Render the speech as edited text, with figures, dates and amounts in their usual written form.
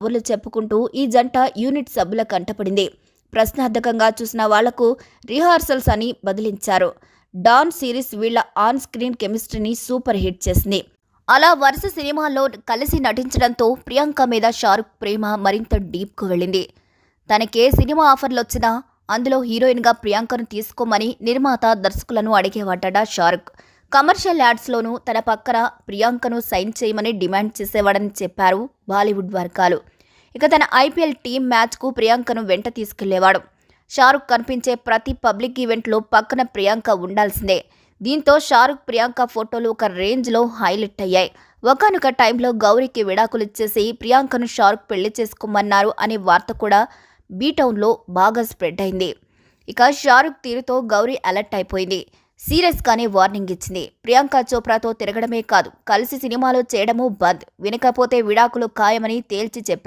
కబుర్లు చెప్పుకుంటూ ఈ జంట యూనిట్ సభ్యుల కంటపడింది. ప్రశ్నార్థకంగా చూసిన వాళ్లకు రిహార్సల్స్ అని బదిలించారు. డాన్ సిరీస్ వీళ్ల ఆన్ స్క్రీన్ కెమిస్ట్రీని సూపర్ హిట్ చేసింది. అలా వరుస సినిమాల్లో కలిసి నటించడంతో ప్రియాంక మీద షారుఖ్ ప్రేమ మరింత డీప్కు వెళ్ళింది. తనకే సినిమా ఆఫర్లొచ్చినా అందులో హీరోయిన్గా ప్రియాంకను తీసుకోమని నిర్మాత దర్శకులను అడిగేవాడట షారుఖ్. కమర్షియల్ యాడ్స్లోనూ తన పక్కన ప్రియాంకను సైన్ చేయమని డిమాండ్ చేసేవాడని చెప్పారు బాలీవుడ్ వర్గాలు. ఇక తన ఐపీఎల్ టీమ్ మ్యాచ్కు ప్రియాంకను వెంట తీసుకెళ్లేవాడు. షారుఖ్ కనిపించే ప్రతి పబ్లిక్ ఈవెంట్లో పక్కన ప్రియాంక ఉండాల్సిందే. దీంతో షారుఖ్ ప్రియాంక ఫోటోలు ఒక రేంజ్లో హైలైట్ అయ్యాయి. ఒకానొక టైంలో గౌరీకి విడాకులిచ్చేసి ప్రియాంకను షారుఖ్ పెళ్లి చేసుకోమన్నారు అనే వార్త కూడా బీటౌన్లో బాగా స్ప్రెడ్ అయింది. ఇక షారుఖ్ తీరుతో గౌరీ అలర్ట్ అయిపోయింది. సీరియస్గానే వార్నింగ్ ఇచ్చింది. ప్రియాంక చోప్రాతో తిరగడమే కాదు, కలిసి సినిమాలో చేయడమూ బంద్, వినకపోతే విడాకులు ఖాయమని తేల్చి చెప్పేసింది.